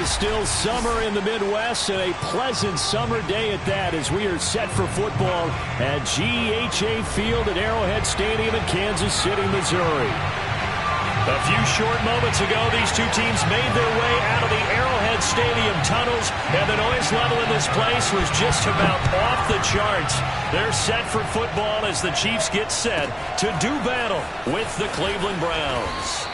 is still summer in the Midwest, and a pleasant summer day at that as we are set for football at GEHA Field at Arrowhead Stadium in Kansas City, Missouri. A few short moments ago, these two teams made their way out of the Arrowhead Stadium tunnels, and the noise level in this place was just about off the charts. They're set for football as the Chiefs get set to do battle with the Cleveland Browns.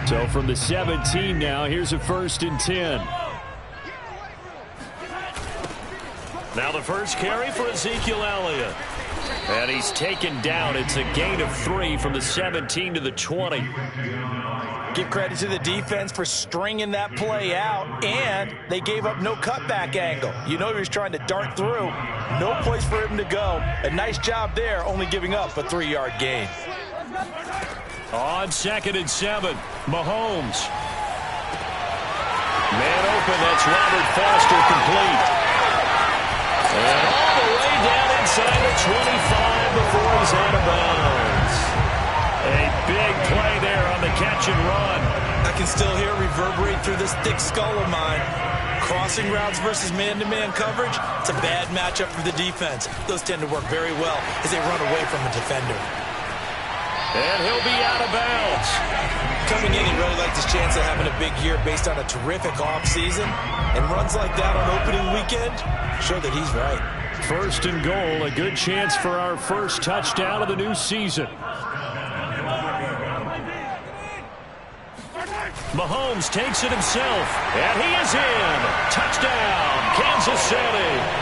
So from the 17 now, here's a 1st and 10. Now the first carry for Ezekiel Elliott. And he's taken down. It's a gain of 3 from the 17 to the 20. Give credit to the defense for stringing that play out, and they gave up no cutback angle. You know he was trying to dart through. No place for him to go. A nice job there, only giving up a 3-yard gain. On 2nd and 7, Mahomes. Man open, that's Robert Foster, complete. And all the way down inside the 25 before he's out of bounds. A big play there on the catch and run. I can still hear it reverberate through this thick skull of mine. Crossing routes versus man-to-man coverage, it's a bad matchup for the defense. Those tend to work very well as they run away from a defender. And he'll be out of bounds. Coming in, he really liked his chance of having a big year based on a terrific offseason. And runs like that on opening weekend show that he's right. 1st and goal, a good chance for our first touchdown of the new season. Mahomes takes it himself, and he is in. Touchdown, Kansas City.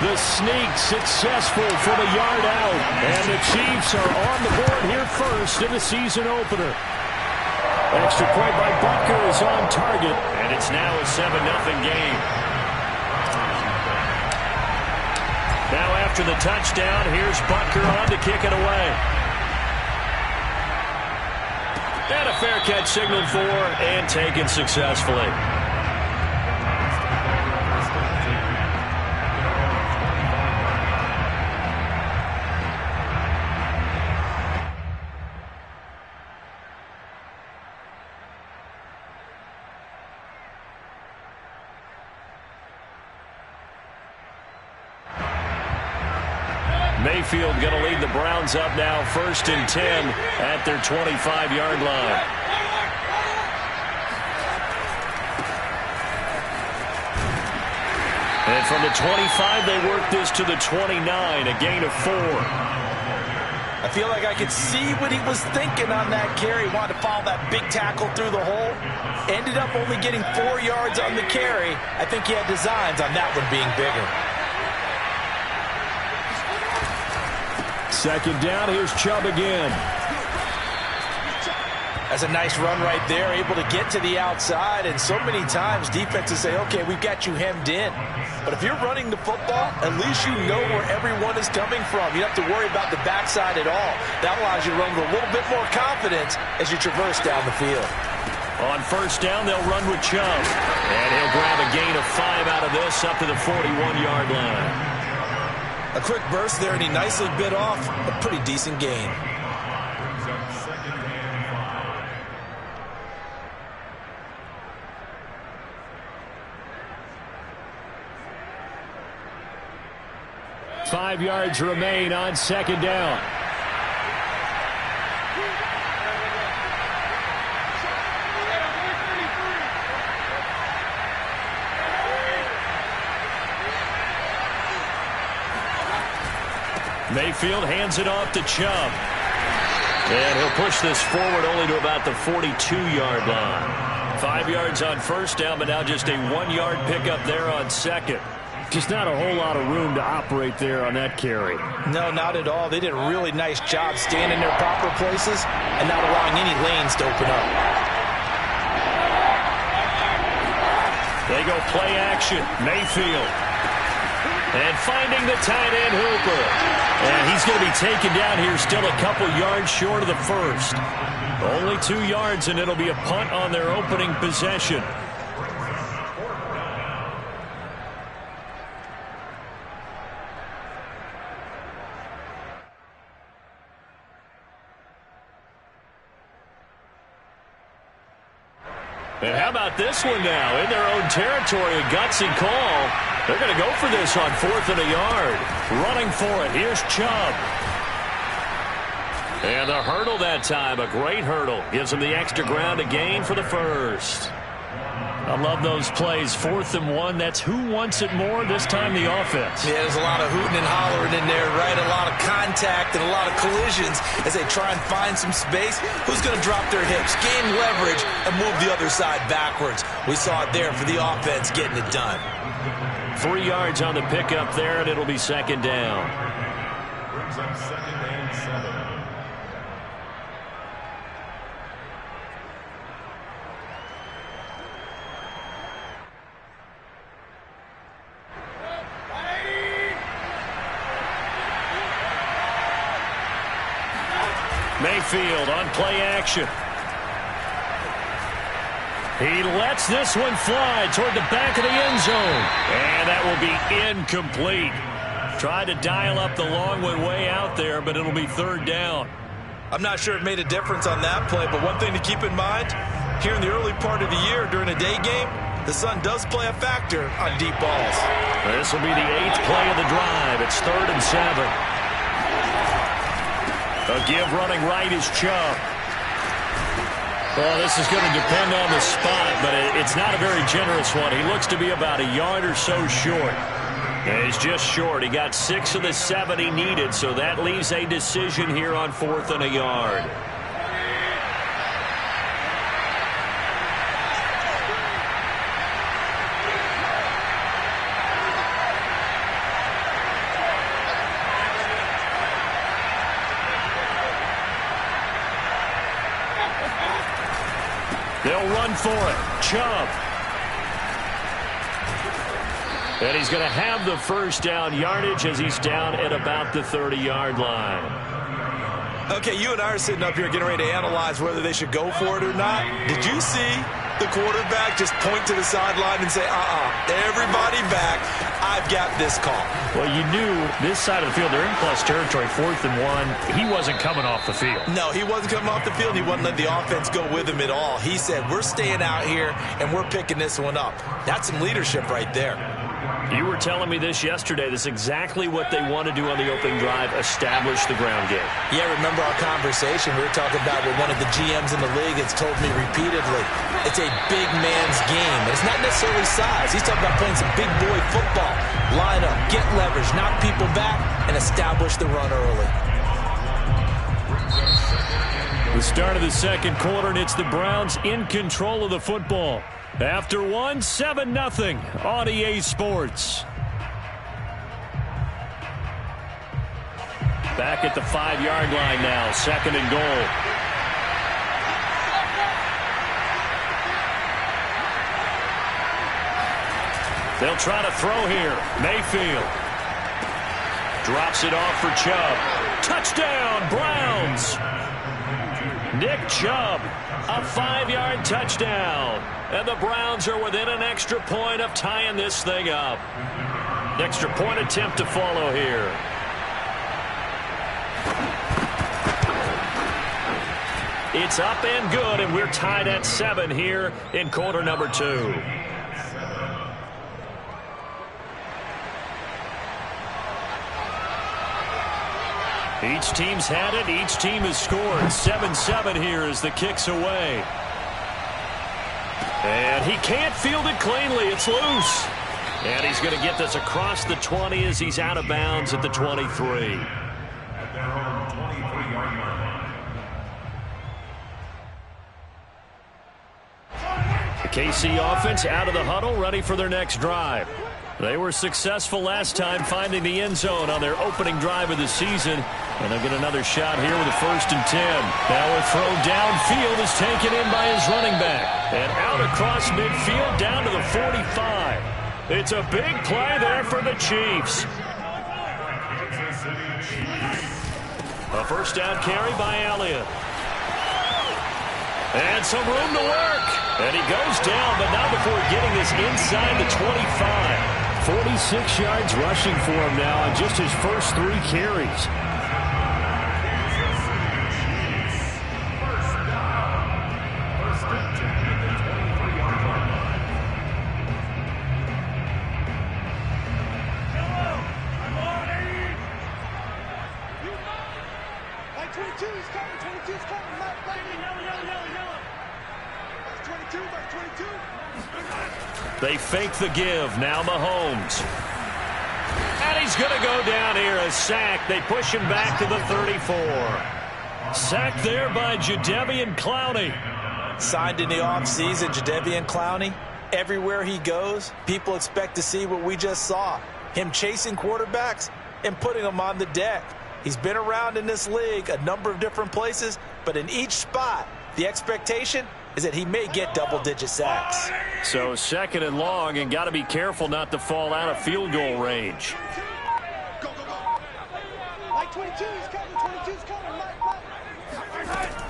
The sneak successful from a yard out, and the Chiefs are on the board here first in the season opener. Extra point by Butker is on target, and it's now a 7-0 game. Now after the touchdown, here's Butker on to kick it away. And a fair catch signaled for and taken successfully. Mayfield going to lead the Browns up now, 1st and 10 at their 25-yard line. And from the 25, they work this to the 29, a gain of 4. I feel like I could see what he was thinking on that carry. Wanted to follow that big tackle through the hole. Ended up only getting 4 yards on the carry. I think he had designs on that one being bigger. 2nd down, here's Chubb again. That's a nice run right there, able to get to the outside, and so many times defenses say, okay, we've got you hemmed in. But if you're running the football, at least you know where everyone is coming from. You don't have to worry about the backside at all. That allows you to run with a little bit more confidence as you traverse down the field. On 1st down, they'll run with Chubb. And he'll grab a gain of 5 out of this up to the 41-yard line. A quick burst there, and he nicely bit off a pretty decent gain. Five yards remain on 2nd down. Mayfield hands it off to Chubb. And he'll push this forward only to about the 42-yard line. 5 yards on 1st down, but now just a 1-yard pickup there on 2nd. Just not a whole lot of room to operate there on that carry. No, not at all. They did a really nice job staying in their proper places and not allowing any lanes to open up. They go play action. Mayfield. And finding the tight end Hooper. And he's going to be taken down here still a couple yards short of the first. Only 2 yards, and it'll be a punt on their opening possession. And how about this one now? In their own territory, a gutsy call. They're going to go for this on 4th and a yard. Running for it. Here's Chubb. And the hurdle that time, a great hurdle. Gives them the extra ground to gain for the first. I love those plays. 4th and 1. That's who wants it more, this time the offense. Yeah, there's a lot of hooting and hollering in there, right? A lot of contact and a lot of collisions as they try and find some space. Who's going to drop their hips, gain leverage, and move the other side backwards? We saw it there for the offense getting it done. 3 yards on the pickup there, and it'll be 2nd down. Brings up 2nd and 7. Mayfield on play action. He lets this one fly toward the back of the end zone. And that will be incomplete. Tried to dial up the long one way out there, but it'll be 3rd down. I'm not sure it made a difference on that play, but one thing to keep in mind, here in the early part of the year during a day game, the sun does play a factor on deep balls. This will be the 8th play of the drive. It's 3rd and 7. A give running right is Chubb. Well, this is going to depend on the spot, but it's not a very generous one. He looks to be about a yard or so short. And he's just short. He got 6 of the 7 he needed, so that leaves a decision here on 4th and a yard. They'll run for it. Chubb. And he's going to have the first down yardage as he's down at about the 30-yard line. Okay, you and I are sitting up here getting ready to analyze whether they should go for it or not. Did you see the quarterback just point to the sideline and say, everybody back, I've got this call? Well, you knew this side of the field, they're in plus territory, 4th and 1. He wasn't coming off the field. No, he wasn't coming off the field. He wasn't letting the offense go with him at all. He said, we're staying out here, and we're picking this one up. That's some leadership right there. You were telling me this yesterday. This is exactly what they want to do on the opening drive, establish the ground game. Yeah, remember our conversation. We were talking about what one of the GMs in the league has told me repeatedly. It's a big man's game. It's not necessarily size. He's talking about playing some big boy football. Line up, get leverage, knock people back, and establish the run early. The start of the 2nd quarter, and it's the Browns in control of the football. After 1, 7-0 on EA Sports. Back at the 5-yard line now, 2nd and goal. They'll try to throw here. Mayfield drops it off for Chubb. Touchdown, Browns. Nick Chubb, a 5-yard touchdown. And the Browns are within an extra point of tying this thing up. Extra point attempt to follow here. It's up and good, and we're tied at 7 here in quarter number 2. Each team's had it. Each team has scored. 7-7 here as the kick's away. And he can't field it cleanly. It's loose. And he's going to get this across the 20 as he's out of bounds at the 23. The KC offense out of the huddle, ready for their next drive. They were successful last time finding the end zone on their opening drive of the season. And they'll get another shot here with a 1st and 10. Now a throw downfield is taken in by his running back. And out across midfield down to the 45. It's a big play there for the Chiefs. A 1st down carry by Elliott. And some room to work. And he goes down, but not before getting this inside the 25. 46 yards rushing for him now on just his first 3 carries. he's coming. 22's coming. That's 22. That's 22. They fake the give. Now Mahomes. And he's going to go down here. A sack. They push him back to the 34. Sacked there by Jadeveon Clowney. Signed in the offseason, Jadeveon Clowney. Everywhere he goes, people expect to see what we just saw. Him chasing quarterbacks and putting them on the deck. He's been around in this league a number of different places, but in each spot, the expectation is that he may get double-digit sacks. So 2nd and long, and got to be careful not to fall out of field goal range. Go. Like 22, he's coming. 22's coming.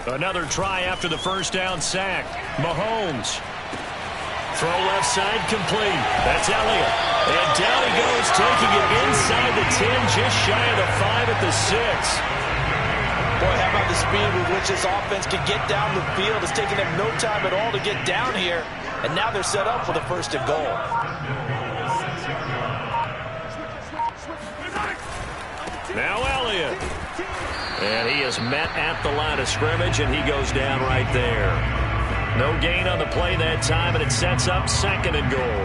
Another try after the first down sack. Mahomes. Throw left side complete. That's Elliott. And down he goes, taking it inside the 10, just shy of the 5 at the 6. Boy, how about the speed with which this offense can get down the field? It's taking them no time at all to get down here. And now they're set up for the 1st and goal. Now Elliott. And he is met at the line of scrimmage, and he goes down right there. No gain on the play that time, and it sets up 2nd and goal.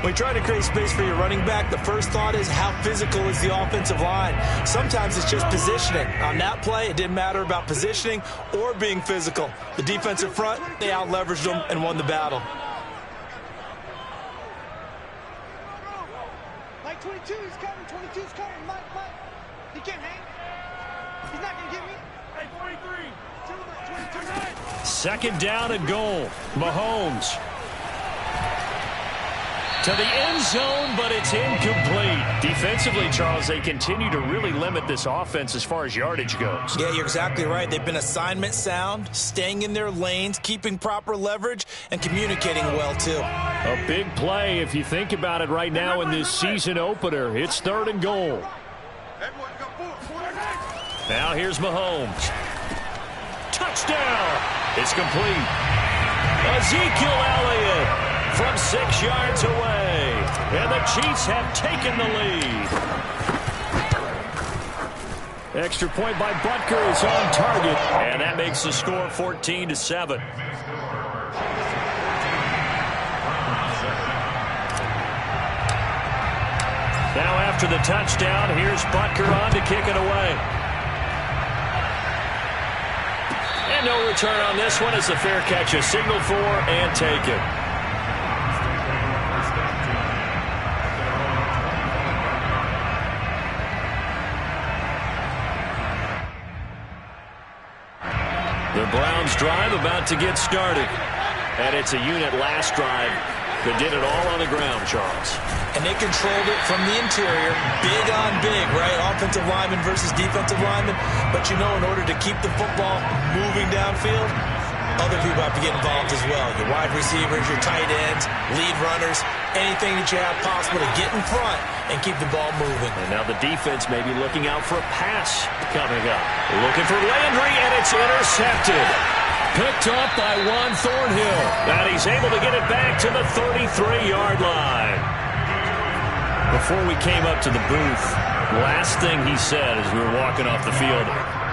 When you try to create space for your running back, the first thought is how physical is the offensive line. Sometimes it's just positioning. On that play, it didn't matter about positioning or being physical. The defensive front, they out-leveraged them and won the battle. Like 22, he's coming. 22's coming. Mike. He can't hang. He's not going to get me. Hey, 43. 2nd down and goal. Mahomes. To the end zone, but it's incomplete. Defensively, Charles, they continue to really limit this offense as far as yardage goes. Yeah, you're exactly right. They've been assignment sound, staying in their lanes, keeping proper leverage, and communicating well, too. A big play if you think about it right now in this season opener. It's 3rd and goal. Now here's Mahomes. Touchdown! It's complete. Ezekiel Elliott from 6 yards away. And the Chiefs have taken the lead. Extra point by Butker is on target. And that makes the score 14-7. Now after the touchdown, here's Butker on to kick it away. And no return on this one as the fair catch is signaled for and taken. The Browns drive about to get started. And it's a unit last drive that did it all on the ground, Charles. And they controlled it from the interior, big on big, right? Offensive lineman versus defensive lineman. But you know, in order to keep the football moving downfield, other people have to get involved as well. Your wide receivers, your tight ends, lead runners, anything that you have possible to get in front and keep the ball moving. And now the defense may be looking out for a pass coming up. Looking for Landry, and it's intercepted. Picked up by Juan Thornhill. And he's able to get it back to the 33-yard line. Before we came up to the booth, last thing he said as we were walking off the field,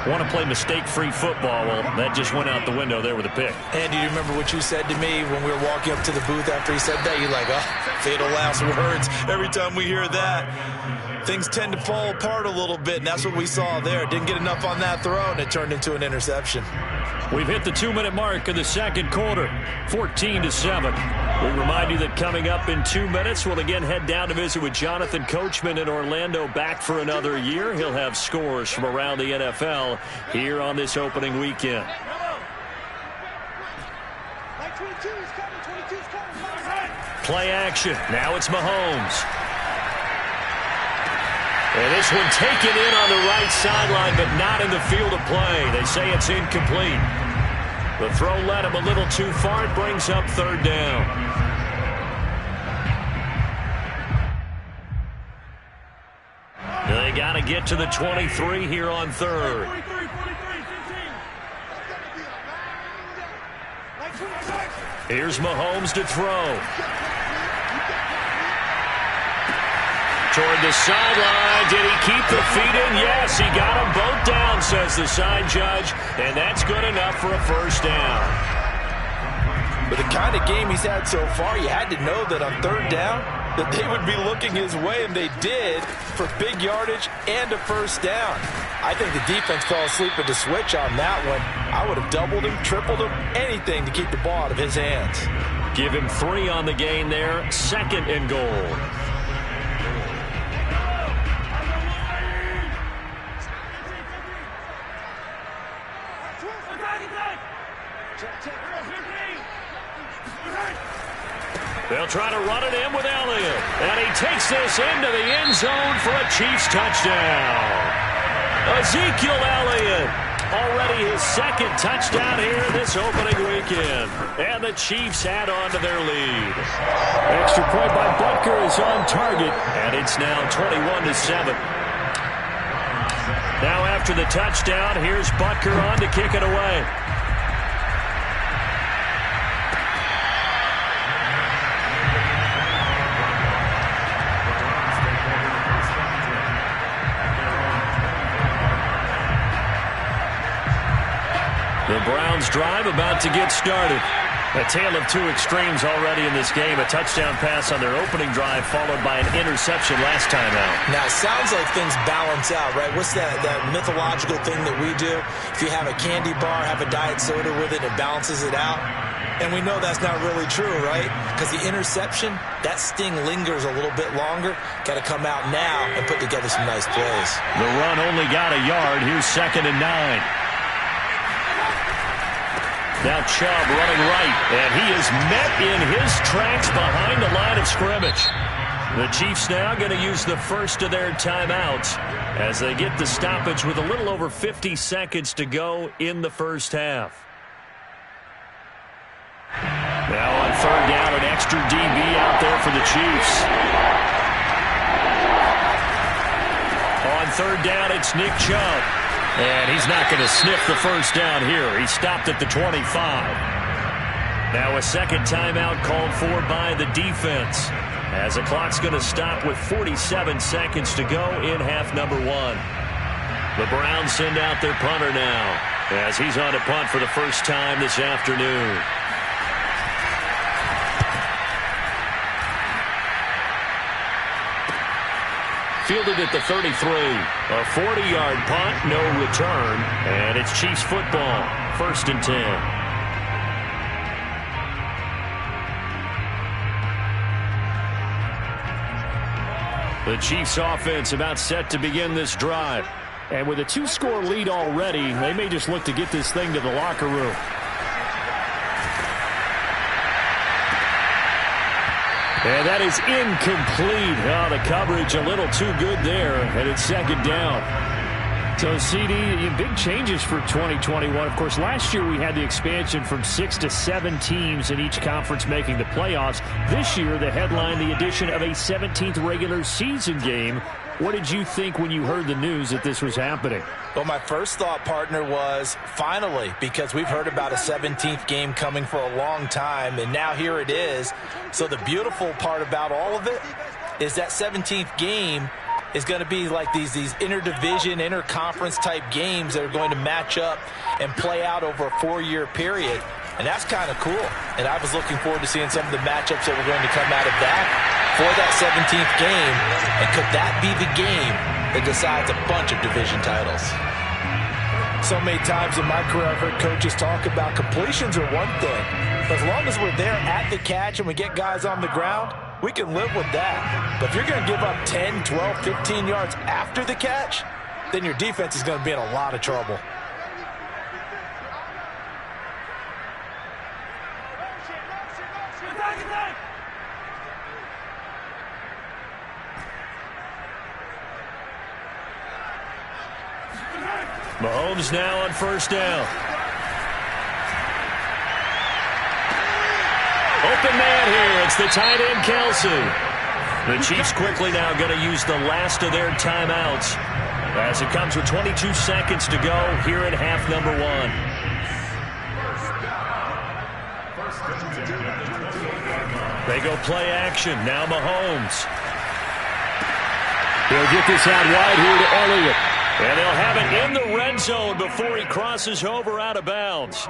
want to play mistake-free football. Well, that just went out the window there with a pick. And do you remember what you said to me when we were walking up to the booth after he said that? You're like, oh, fatal last words. Every time we hear that, things tend to fall apart a little bit, and that's what we saw there. Didn't get enough on that throw, and it turned into an interception. We've hit the 2-minute mark of the 2nd quarter, 14-7. We remind you that coming up in 2 minutes, we'll again head down to visit with Jonathan Coachman in Orlando, back for another year. He'll have scores from around the NFL here on this opening weekend. Play action. Now it's Mahomes. And this one taken in on the right sideline, but not in the field of play. They say it's incomplete. The throw led him a little too far. It brings up 3rd down. They got to get to the 23 here on 3rd. Here's Mahomes to throw. Toward the sideline. Did he keep the feet in? Yes, he got them both down says the side judge, and that's good enough for a first down. With the kind of game he's had so far, you had to know that on third down that they would be looking his way, and they did, for big yardage and a first down. I think the defense fell asleep at the switch on that one. I would have doubled him, tripled him, anything to keep the ball out of his hands. Give him 3 on the gain there. 2nd and goal. They'll try to run it in with Elliott. And he takes this into the end zone for a Chiefs touchdown. Ezekiel Elliott, already his 2nd touchdown here this opening weekend. And the Chiefs add on to their lead. Extra point by Butker is on target. And it's now 21-7. Now after the touchdown, here's Butker on to kick it away. The Browns drive about to get started. A tale of 2 extremes already in this game. A touchdown pass on their opening drive followed by an interception last time out. Now, it sounds like things balance out, right? What's that mythological thing that we do? If you have a candy bar, have a diet soda with it, it balances it out. And we know that's not really true, right? Because the interception, that sting lingers a little bit longer. Got to come out now and put together some nice plays. The run only got a yard. Here's 2nd and 9. Now Chubb running right, and he is met in his tracks behind the line of scrimmage. The Chiefs now going to use the first of their timeouts as they get the stoppage with a little over 50 seconds to go in the first half. Now on 3rd down, an extra DB out there for the Chiefs. On 3rd down, it's Nick Chubb. And he's not going to sniff the first down here. He stopped at the 25. Now a 2nd timeout called for by the defense, as the clock's going to stop with 47 seconds to go in half number 1. The Browns send out their punter now, as he's on to punt for the first time this afternoon. Fielded at the 33. A 40-yard punt, no return. And it's Chiefs football. 1st and 10. The Chiefs offense about set to begin this drive. And with a 2-score lead already, they may just look to get this thing to the locker room. And that is incomplete. Oh, the coverage a little too good there, and it's 2nd down. So, CD, big changes for 2021. Of course, last year we had the expansion from 6 to 7 teams in each conference making the playoffs. This year, the headline, the addition of a 17th regular season game. What did you think when you heard the news that this was happening? Well, my first thought, partner, was finally, because we've heard about a 17th game coming for a long time, and now here it is. So the beautiful part about all of it is that 17th game is going to be like these interdivision, interconference type games that are going to match up and play out over a 4-year period. And that's kind of cool. And I was looking forward to seeing some of the matchups that were going to come out of that for that 17th game. And could that be the game that decides a bunch of division titles? So many times in my career, I've heard coaches talk about completions are one thing. But as long as we're there at the catch and we get guys on the ground, we can live with that. But if you're going to give up 10, 12, 15 yards after the catch, then your defense is going to be in a lot of trouble. Mahomes now on 1st down. Open man here. It's the tight end, Kelsey. The Chiefs quickly now going to use the last of their timeouts as it comes with 22 seconds to go here in half number 1. They go play action. Now Mahomes. He'll get this out wide here to Elliott. And they'll have it in the red zone before he crosses over out of bounds.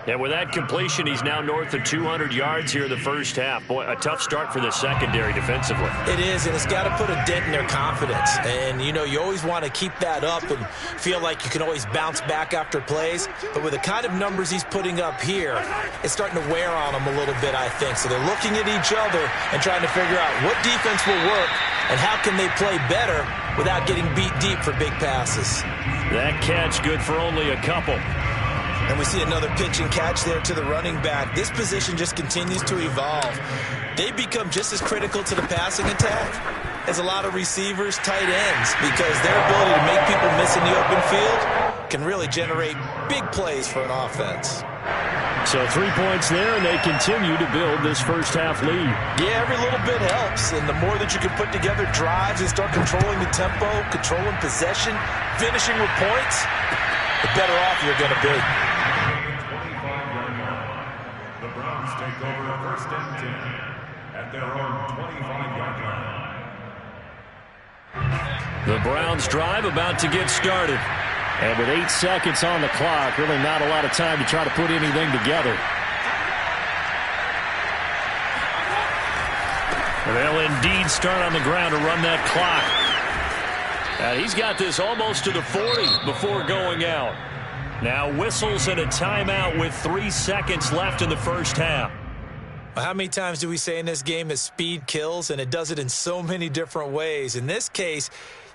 And with that completion, he's now north of 200 yards here in the first half. Boy, a tough start for the secondary defensively. It is, and it's got to put a dent in their confidence. And, you know, you always want to keep that up and feel like you can always bounce back after plays. But with the kind of numbers he's putting up here, it's starting to wear on them a little bit, I think. So they're looking at each other and trying to figure out what defense will work and how can they play better without getting beat deep for big passes. That catch good for only a couple. And we see another pitch and catch there to the running back. This position just continues to evolve. They become just as critical to the passing attack as a lot of receivers, tight ends, because their ability to make people miss in the open field can really generate big plays for an offense. So 3 points there, and they continue to build this first half lead. Yeah, every little bit helps, and the more that you can put together drives and start controlling the tempo, controlling possession, finishing with points, the better off you're going to be. The Browns take over first and 10 at their own 25-yard line. The Browns drive about to get started. And with 8 seconds on the clock, really not a lot of time to try to put anything together. And they'll indeed start on the ground to run that clock. And he's got this almost to the 40 before going out. Now whistles and a timeout with 3 seconds left in the first half. How many times do we say in this game that speed kills, and it does it in so many different ways? In this case,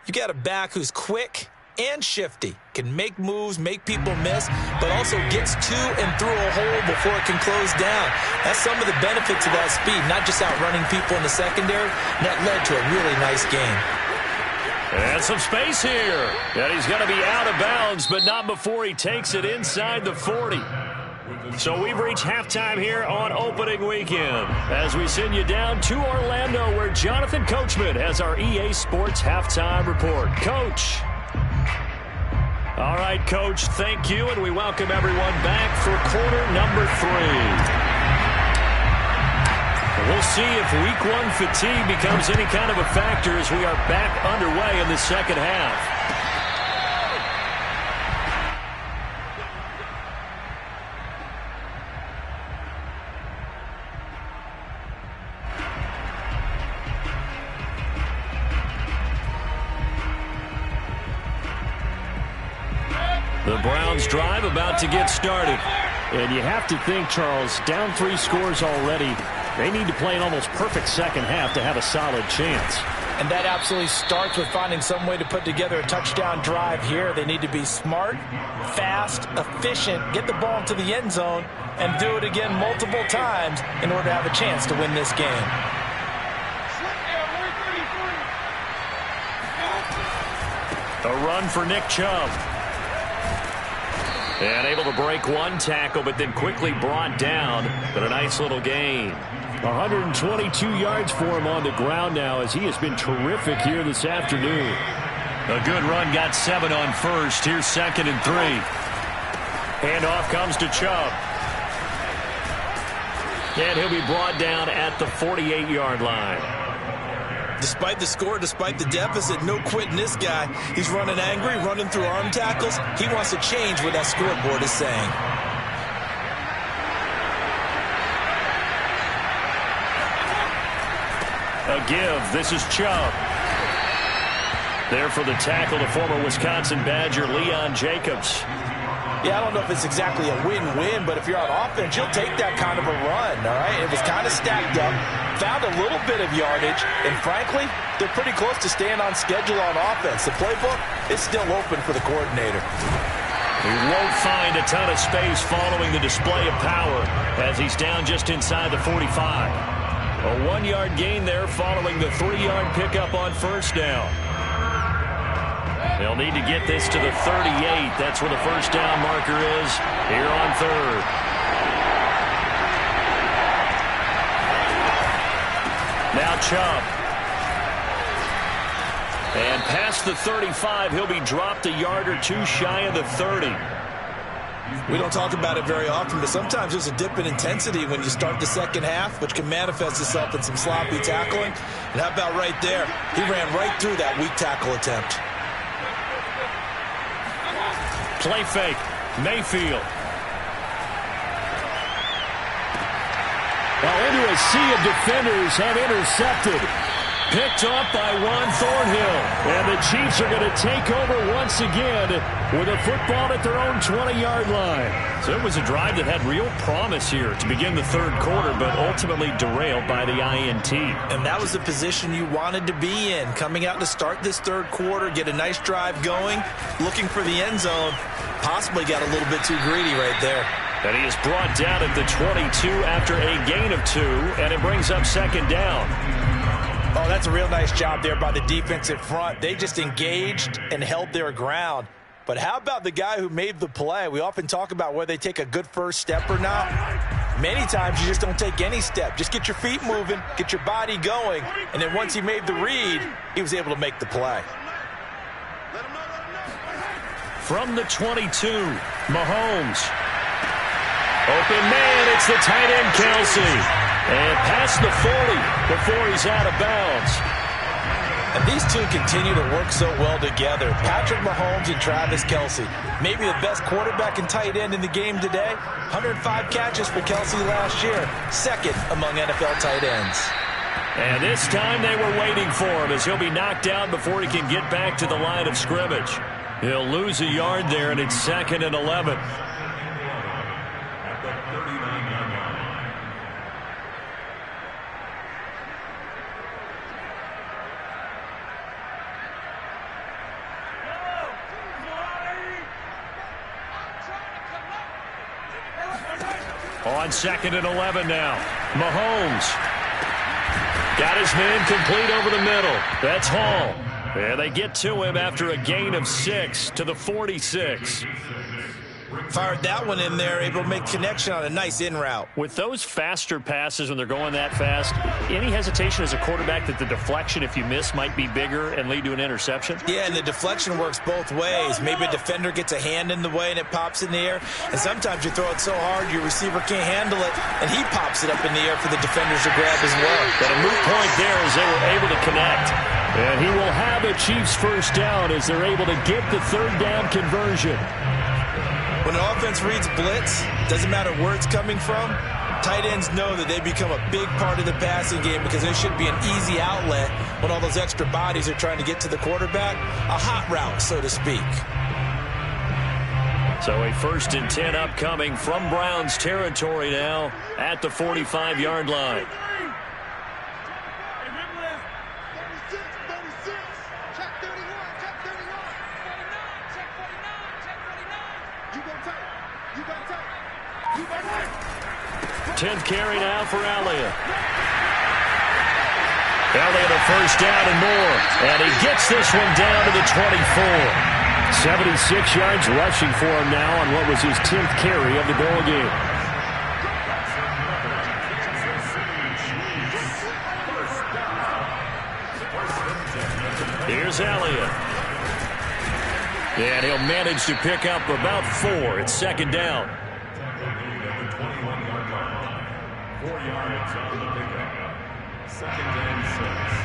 you got a back who's quick and shifty, can make moves, make people miss, but also gets to and through a hole before it can close down. That's some of the benefits of that speed, not just outrunning people in the secondary. And that led to a really nice game. And some space here. And he's going to be out of bounds, but not before he takes it inside the 40. So we've reached halftime here on opening weekend as we send you down to Orlando, where Jonathan Coachman has our EA Sports halftime report. Coach. All right, Coach, thank you, and we welcome everyone back for quarter number 3. We'll see if week 1 fatigue becomes any kind of a factor as we are back underway in the second half. The Browns drive about to get started. And you have to think, Charles, down 3 scores already. They need to play an almost perfect second half to have a solid chance. And that absolutely starts with finding some way to put together a touchdown drive here. They need to be smart, fast, efficient, get the ball into the end zone, and do it again multiple times in order to have a chance to win this game. A run for Nick Chubb. And able to break 1 tackle, but then quickly brought down. But a nice little gain. 122 yards for him on the ground now, as he has been terrific here this afternoon. A good run, got 7 on first. Here's 2nd and 3. Handoff comes to Chubb. And he'll be brought down at the 48-yard line. Despite the score, despite the deficit, no quitting this guy. He's running angry, running through arm tackles. He wants to change what that scoreboard is saying. A give. This is Chubb. There for the tackle to former Wisconsin Badger Leon Jacobs. Yeah, I don't know if it's exactly a win-win, but if you're on offense, you'll take that kind of a run, all right? It was kind of stacked up, found a little bit of yardage, and frankly, they're pretty close to staying on schedule on offense. The playbook is still open for the coordinator. He won't find a ton of space following the display of power as he's down just inside the 45. A 1-yard gain there following the 3-yard pickup on first down. They'll need to get this to the 38. That's where the first down marker is here on 3rd. Now Chubb. And past the 35, he'll be dropped a yard or 2 shy of the 30. We don't talk about it very often, but sometimes there's a dip in intensity when you start the second half, which can manifest itself in some sloppy tackling. And how about right there? He ran right through that weak tackle attempt. Play fake. Mayfield. Well, into a sea of defenders have intercepted. Picked off by Juan Thornhill. And the Chiefs are going to take over once again with a football at their own 20-yard line. So it was a drive that had real promise here to begin the third quarter, but ultimately derailed by the INT. And that was the position you wanted to be in. Coming out to start this third quarter, get a nice drive going, looking for the end zone. Possibly got a little bit too greedy right there. And he is brought down at the 22 after a gain of 2, and it brings up second down. Oh, that's a real nice job there by the defensive front. They just engaged and held their ground. But how about the guy who made the play? We often talk about whether they take a good first step or not. Many times you just don't take any step. Just get your feet moving, get your body going, and then once he made the read, he was able to make the play. From the 22, Mahomes. Open man, it's the tight end, Kelsey. And past the 40 before he's out of bounds. And these two continue to work so well together. Patrick Mahomes and Travis Kelsey. Maybe the best quarterback and tight end in the game today. 105 catches for Kelsey last year. Second among NFL tight ends. And this time they were waiting for him as he'll be knocked down before he can get back to the line of scrimmage. He'll lose a yard there, and it's 2nd and 11. On 2nd and 11 now. Mahomes. Got his man complete over the middle. That's Hall. And they get to him after a gain of 6 to the 46. Fired that one in there, able to make connection on a nice in route. With those faster passes when they're going that fast, any hesitation as a quarterback that the deflection, if you miss, might be bigger and lead to an interception? Yeah, and the deflection works both ways. Maybe a defender gets a hand in the way and it pops in the air. And sometimes you throw it so hard your receiver can't handle it, and he pops it up in the air for the defenders to grab as well. But a moot point there as they were able to connect. And he will have a Chiefs first down as they're able to get the third down conversion. When an offense reads blitz, doesn't matter where it's coming from, tight ends know that they become a big part of the passing game because there should be an easy outlet when all those extra bodies are trying to get to the quarterback. A hot route, so to speak. So a 1st and 10 upcoming from Browns territory now at the 45-yard line. Check 31, check 31. 49, check 49, check 49. You go tight. You go tight. You go tight. 10th carry now for Elliott. Elliott a first down and more. And he gets this one down to the 24. 76 yards rushing for him now on what was his 10th carry of the ball game. Here's Elliott. And he'll manage to pick up about 4. It's 2nd down. 4 yards on the pickup. 2nd and 6.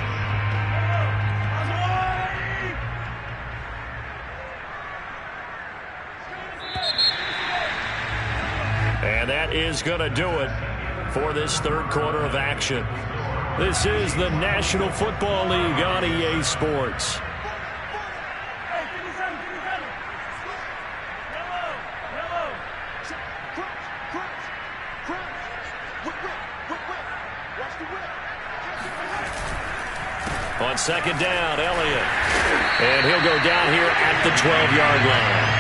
And that is going to do it for this third quarter of action. This is the National Football League on EA Sports. On 2nd down, Elliott. And he'll go down here at the 12-yard line.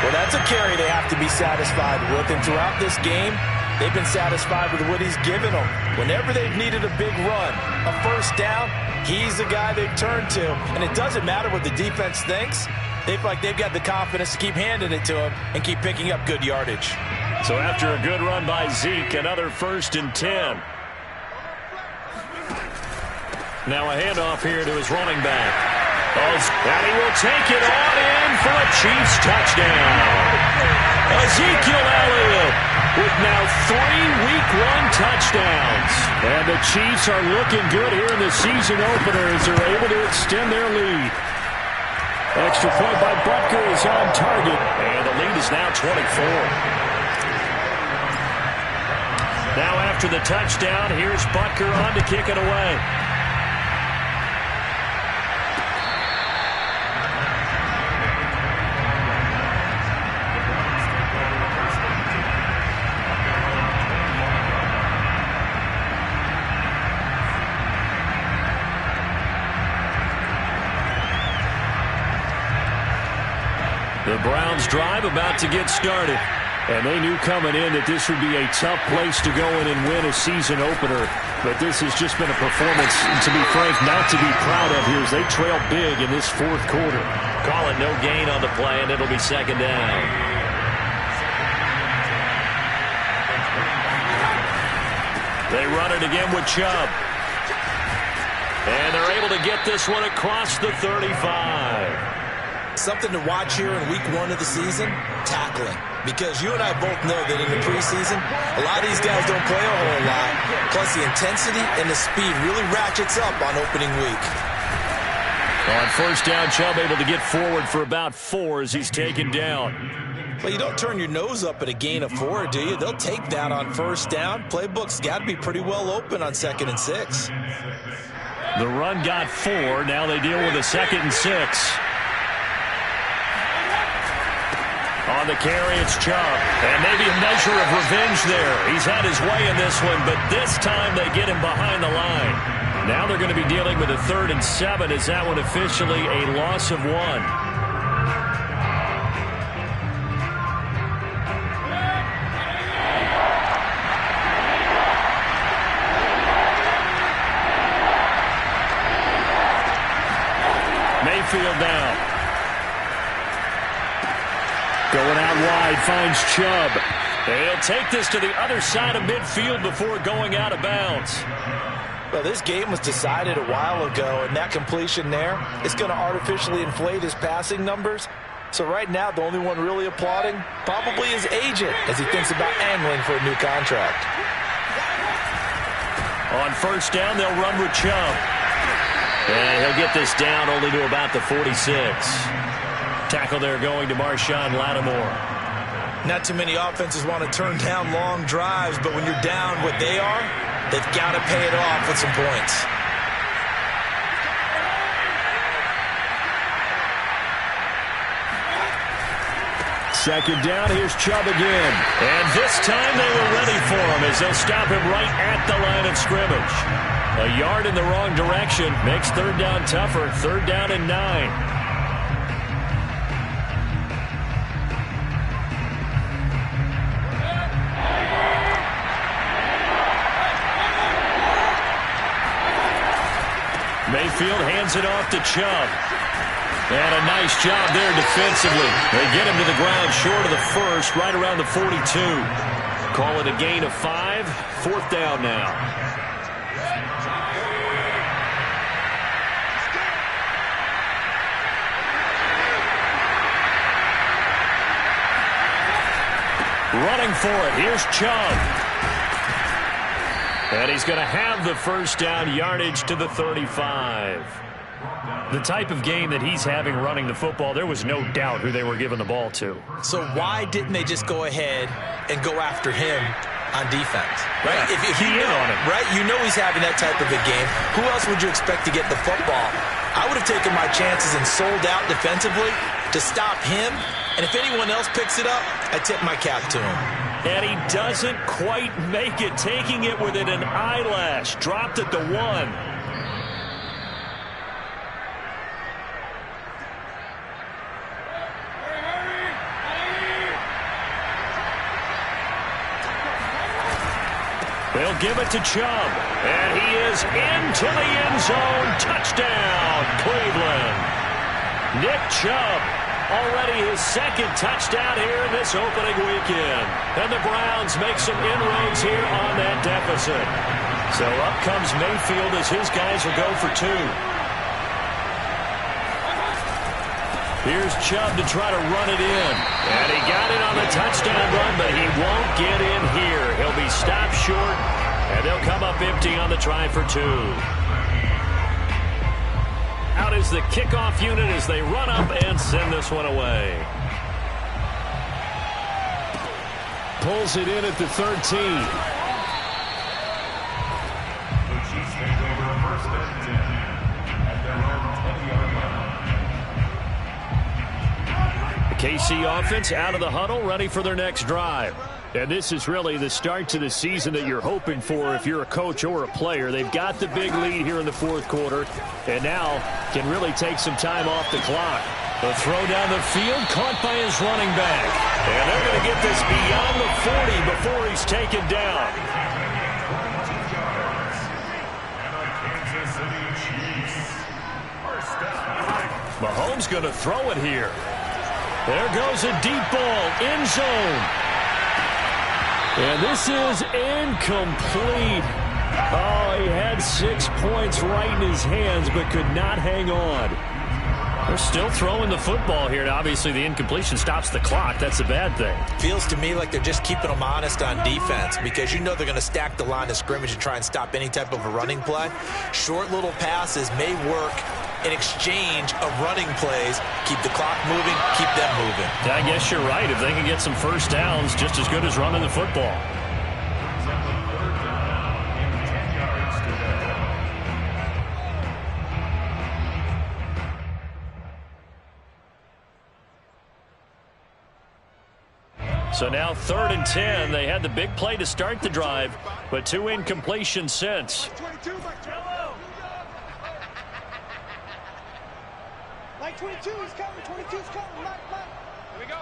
Well, that's a carry they have to be satisfied with. And throughout this game, they've been satisfied with what he's given them. Whenever they've needed a big run, a first down, he's the guy they've turned to. And it doesn't matter what the defense thinks. They feel like they've got the confidence to keep handing it to him and keep picking up good yardage. So after a good run by Zeke, another 1st and 10. Now a handoff here to his running back. And he will take it on in for a Chiefs touchdown. Ezekiel Elliott with now 3 Week 1 touchdowns. And the Chiefs are looking good here in the season opener as they're able to extend their lead. Extra point by Butker is on target, and the lead is now 24. Now after the touchdown, here's Butker on to kick it away. The Browns drive about to get started. And they knew coming in that this would be a tough place to go in and win a season opener. But this has just been a performance, to be frank, not to be proud of here as they trail big in this fourth quarter. Call it no gain on the play, and it'll be second down. They run it again with Chubb. And they're able to get this one across the 35. Something to watch here in week 1 of the season, tackling. Because you and I both know that in the preseason, a lot of these guys don't play a whole lot. Plus the intensity and the speed really ratchets up on opening week. On first down, Chubb able to get forward for about 4 as he's taken down. Well, you don't turn your nose up at a gain of 4, do you? They'll take that on first down. Playbook's got to be pretty well open on 2nd and 6. The run got 4. Now they deal with a 2nd and 6. On the carry, it's Chubb. And maybe a measure of revenge there. He's had his way in this one, but this time they get him behind the line. Now they're going to be dealing with a 3rd and 7. Is that one officially a loss of 1? Mayfield down. Going out wide, finds Chubb. He'll take this to the other side of midfield before going out of bounds. Well, this game was decided a while ago, and that completion there is going to artificially inflate his passing numbers. So right now, the only one really applauding probably his agent as he thinks about angling for a new contract. On first down, they'll run with Chubb. And he'll get this down only to about the 46. Tackle there going to Marshawn Lattimore. Not too many offenses want to turn down long drives, but when you're down what they are, they've got to pay it off with some points. Second down, here's Chubb again. And this time they were ready for him as they'll stop him right at the line of scrimmage. A yard in the wrong direction makes 3rd down tougher. 3rd down and 9. Mayfield hands it off to Chubb. And a nice job there defensively. They get him to the ground short of the 1st, right around the 42. Call it a gain of 5. 4th down now. Running for it. Here's Chubb. And he's going to have the first down, yardage to the 35. The type of game that he's having running the football, there was no doubt who they were giving the ball to. So why didn't they just go ahead and go after him on defense? Right? Yeah, if you know, on him. Right? You know he's having that type of a game. Who else would you expect to get the football? I would have taken my chances and sold out defensively to stop him. And if anyone else picks it up, I tip my cap to him. And he doesn't quite make it, taking it within an eyelash. Dropped at the 1. They'll give it to Chubb. And he is into the end zone. Touchdown, Cleveland. Nick Chubb. Already his 2nd touchdown here in this opening weekend. And the Browns make some inroads here on that deficit. So up comes Mayfield as his guys will go for 2. Here's Chubb to try to run it in. And he got it on the touchdown run, but he won't get in here. He'll be stopped short, and they'll come up empty on the try for 2. Out is the kickoff unit as they run up and send this one away. Pulls it in at the 13. The Chiefs take over a first and 10 at their own 20-yard line. The KC offense out of the huddle, ready for their next drive. And this is really the start to the season that you're hoping for if you're a coach or a player. They've got the big lead here in the fourth quarter, and now can really take some time off the clock. The throw down the field, caught by his running back. And they're going to get this beyond the 40 before he's taken down. 20 yards. And the Kansas City Chiefs. First down. Mahomes going to throw it here. There goes a deep ball, end zone. And this is incomplete. Oh, he had 6 points right in his hands, but could not hang on. They're still throwing the football here. Obviously, the incompletion stops the clock. That's a bad thing. Feels to me like they're just keeping them honest on defense because you know they're going to stack the line of scrimmage and try and stop any type of a running play. Short little passes may work in exchange of running plays. Keep the clock moving, keep them moving. Yeah, I guess you're right. If they can get some first downs, just as good as running the football. So now 3rd and 10. They had the big play to start the drive, but 2 incompletions since. 22, Mike 22 is coming. 22 is coming. Mike. Here we go.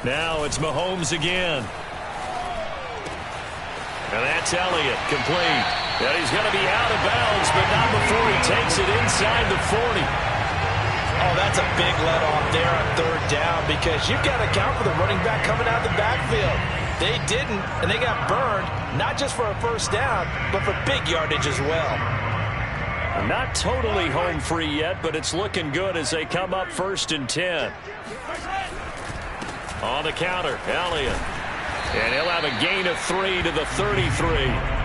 Now it's Mahomes again. And that's Elliott, complete. And he's going to be out of bounds, but not before he takes it inside the 40. Oh, that's a big let-off there on 3rd down because you've got to account for the running back coming out of the backfield. They didn't, and they got burned, not just for a first down, but for big yardage as well. Not totally home free yet, but it's looking good as they come up 1st and 10. On the counter, Elliott. And he'll have a gain of 3 to the 33.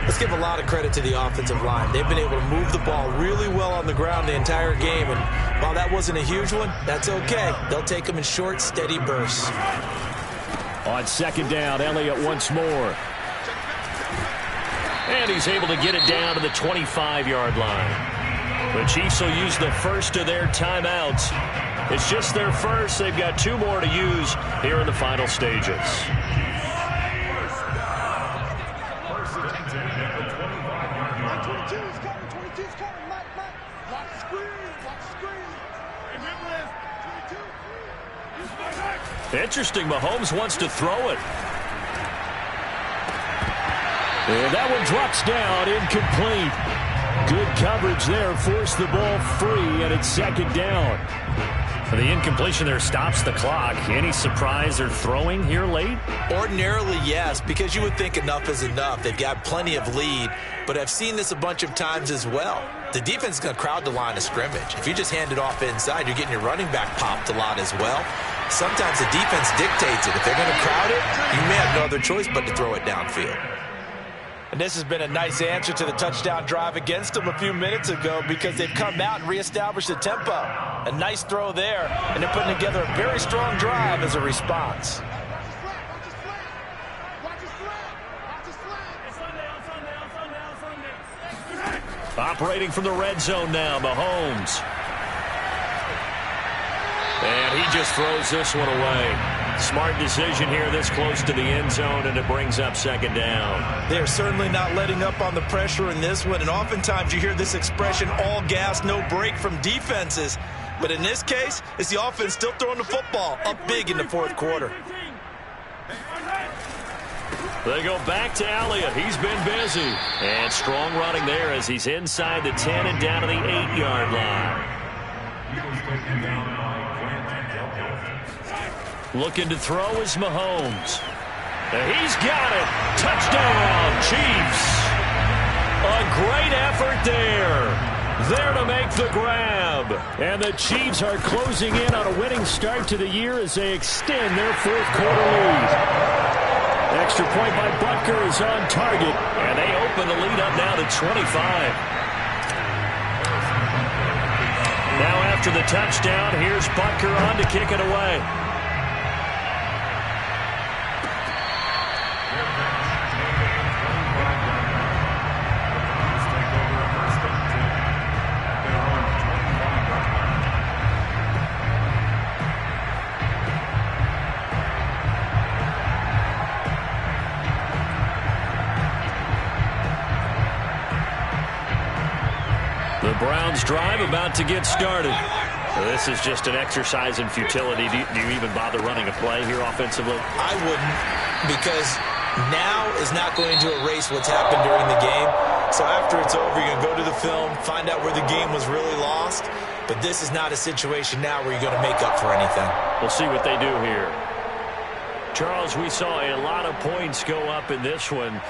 Let's give a lot of credit to the offensive line. They've been able to move the ball really well on the ground the entire game, and while that wasn't a huge one, that's okay. They'll take them in short, steady bursts. On 2nd down, Elliott once more. And he's able to get it down to the 25-yard line. The Chiefs will use the first of their timeouts. It's just their first. They've got 2 more to use here in the final stages. Interesting, Mahomes wants to throw it. And that one drops down, incomplete. Good coverage there, forced the ball free, and it's 2nd down. The incompletion there stops the clock. Any surprise they're throwing here late? Ordinarily, yes, because you would think enough is enough. They've got plenty of lead, but I've seen this a bunch of times as well. The defense is going to crowd the line of scrimmage. If you just hand it off inside, you're getting your running back popped a lot as well. Sometimes the defense dictates it. If they're going to crowd it, you may have no other choice but to throw it downfield. And this has been a nice answer to the touchdown drive against them a few minutes ago because they've come out and reestablished the tempo. A nice throw there, and they're putting together a very strong drive as a response. Operating from the red zone now, Mahomes. And he just throws this one away. Smart decision here this close to the end zone, and it brings up 2nd down. They're certainly not letting up on the pressure in this one, and oftentimes you hear this expression, all gas, no break from defenses. But in this case, it's the offense still throwing the football up big in the 4th quarter. They go back to Elliott. He's been busy. And strong running there as he's inside the 10 and down to the 8-yard line. Looking to throw is Mahomes. And he's got it. Touchdown, Chiefs. A great effort there. There to make the grab. And the Chiefs are closing in on a winning start to the year as they extend their 4th quarter lead. Extra point by Butker is on target. And they open the lead up now to 25. after the touchdown. Here's Butker on to kick it away. The Browns drive about to get started. So this is just an exercise in futility. Do you even bother running a play here offensively? I wouldn't, because now is not going to erase what's happened during the game. So after it's over, you're going to go to the film, find out where the game was really lost. But this is not a situation now where you're going to make up for anything. We'll see what they do here. Charles, we saw a lot of points go up in this one.